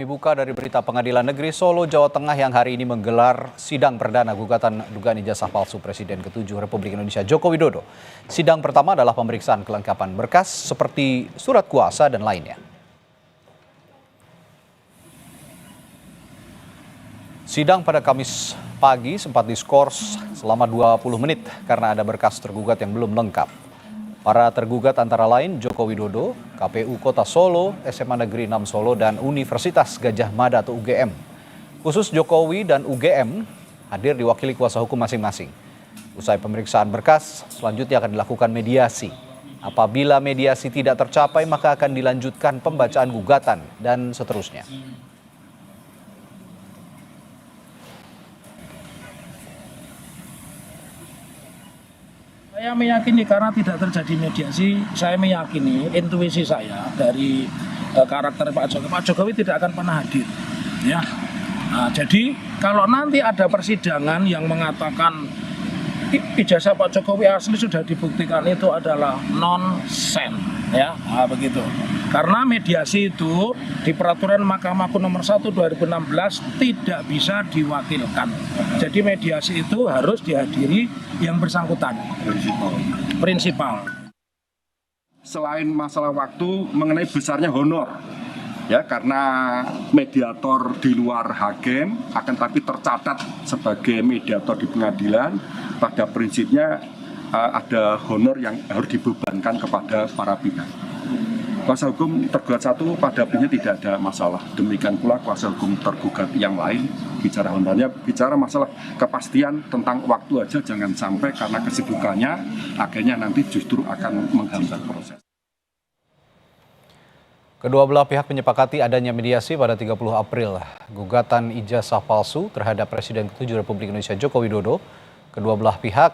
Dibuka dari berita Pengadilan Negeri Solo, Jawa Tengah yang hari ini menggelar sidang perdana gugatan dugaan ijazah palsu Presiden ke-7 Republik Indonesia Joko Widodo. Sidang pertama adalah pemeriksaan kelengkapan berkas seperti surat kuasa dan lainnya. Sidang pada Kamis pagi sempat diskors selama 20 menit karena ada berkas tergugat yang belum lengkap. Para tergugat antara lain Joko Widodo, KPU Kota Solo, SMA Negeri 6 Solo, dan Universitas Gadjah Mada atau UGM. Khusus Jokowi dan UGM hadir diwakili kuasa hukum masing-masing. Usai pemeriksaan berkas, selanjutnya akan dilakukan mediasi. Apabila mediasi tidak tercapai, maka akan dilanjutkan pembacaan gugatan dan seterusnya. Saya meyakini karena tidak terjadi mediasi, saya meyakini intuisi saya dari karakter Pak Jokowi tidak akan pernah hadir. Ya. Nah, jadi kalau nanti ada persidangan yang mengatakan ijazah Pak Jokowi asli sudah dibuktikan itu adalah nonsen, ya, nah, begitu. Karena mediasi itu di peraturan Mahkamah Agung nomor 1 2016 tidak bisa diwakilkan. Jadi mediasi itu harus dihadiri yang bersangkutan. Prinsipal. Selain masalah waktu mengenai besarnya honor, ya, karena mediator di luar hakim akan tapi tercatat sebagai mediator di pengadilan, pada prinsipnya ada honor yang harus dibebankan kepada para pihak. Kuasa hukum tergugat satu pada prinsipnya tidak ada masalah. Demikian pula kuasa hukum tergugat yang lain bicara honornya, bicara masalah kepastian tentang waktu aja, jangan sampai karena kesibukannya akhirnya nanti justru akan menghambat proses. Kedua belah pihak menyepakati adanya mediasi pada 30 April. Gugatan ijazah palsu terhadap Presiden ke-7 Republik Indonesia Joko Widodo. Kedua belah pihak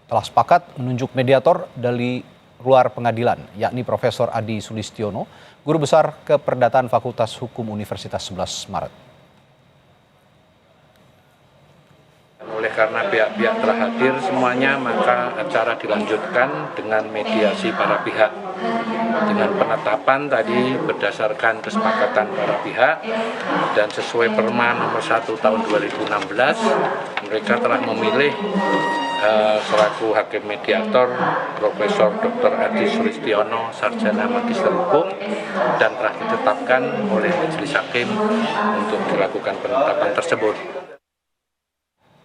telah sepakat menunjuk mediator dari luar pengadilan, yakni Profesor Adi Sulistiono, Guru Besar Keperdataan Fakultas Hukum Universitas 11 Maret. Oleh karena pihak-pihak telah hadir semuanya, maka acara dilanjutkan dengan mediasi para pihak. Dengan penetapan tadi berdasarkan kesepakatan para pihak dan sesuai Perma nomor 1 tahun 2016, mereka telah memilih selaku hakim mediator Profesor Dr. Adi Sulistiono, Sarjana Magister Hukum, dan telah ditetapkan oleh Majelis Hakim untuk dilakukan penetapan tersebut.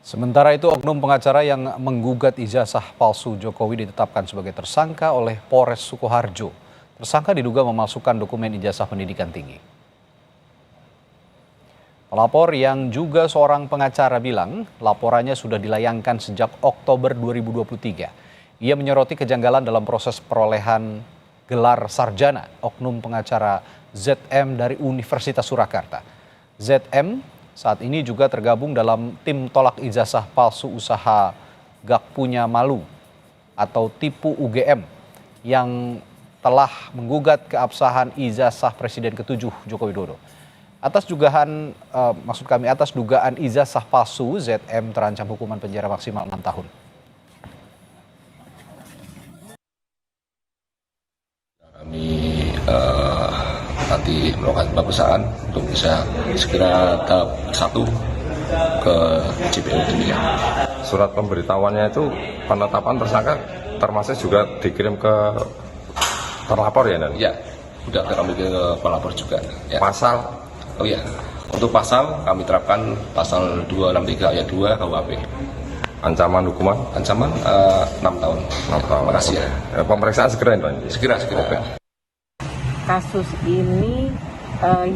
Sementara itu, oknum pengacara yang menggugat ijazah palsu Jokowi ditetapkan sebagai tersangka oleh Polres Sukoharjo. Tersangka diduga memalsukan dokumen ijazah pendidikan tinggi. Pelapor yang juga seorang pengacara bilang laporannya sudah dilayangkan sejak Oktober 2023. Ia menyoroti kejanggalan dalam proses perolehan gelar sarjana oknum pengacara ZM dari Universitas Surakarta. ZM saat ini juga tergabung dalam tim tolak ijazah palsu usaha Gak Punya Malu atau tipu UGM yang telah menggugat keabsahan ijazah Presiden ke-7 Joko Widodo. Atas dugaan ijazah palsu, ZM terancam hukuman penjara maksimal 6 tahun. Kami nanti melakukan pemeriksaan untuk bisa segera tahap 1 ke JPU Timika. Surat pemberitahuannya itu penetapan tersangka termasuk juga dikirim ke terlapor ya, Nan? Ya, sudah kami ke pelapor juga. Ya. Pasal? Oh ya, untuk pasal kami terapkan pasal 263 ayat 2 KUHP. Ancaman hukuman? Ancaman 6 tahun. 6 tahun. Terima kasih ya. Pemeriksaan segera ya, Pak? Segera. Kasus ini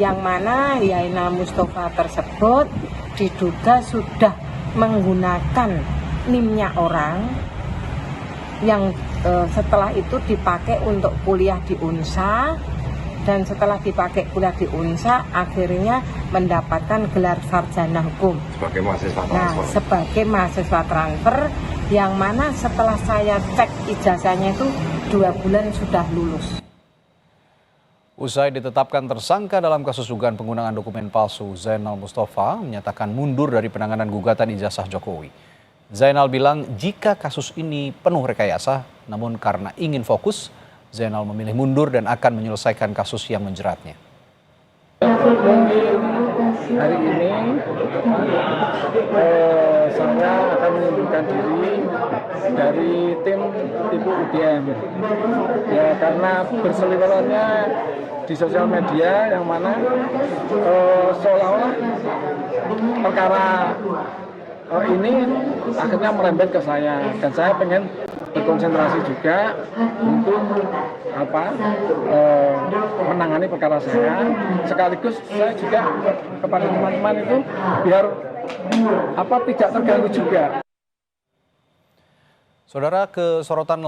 yang mana Yaina Mustafa tersebut diduga sudah menggunakan NIM-nya orang yang setelah itu dipakai untuk kuliah di UNSA, dan setelah dipakai kuliah di UNSA akhirnya mendapatkan gelar sarjana hukum Sebagai mahasiswa transfer. Nah, sebagai mahasiswa transfer yang mana setelah saya cek ijazahnya itu 2 bulan sudah lulus. Usai ditetapkan tersangka dalam kasus dugaan penggunaan dokumen palsu, Zainal Mustafa menyatakan mundur dari penanganan gugatan ijazah Jokowi. Zainal bilang jika kasus ini penuh rekayasa, namun karena ingin fokus, Zainal memilih mundur dan akan menyelesaikan kasus yang menjeratnya. Hari ini saya akan mengundurkan diri dari tim Tipu UGM ya, karena berseliwerannya di sosial media yang mana seolah-olah perkara ini akhirnya merembet ke saya, dan saya pengen berkonsentrasi juga untuk menangani perkara saya, sekaligus saya juga kepada teman-teman itu biar tidak terganggu juga. Saudara, ke sorotan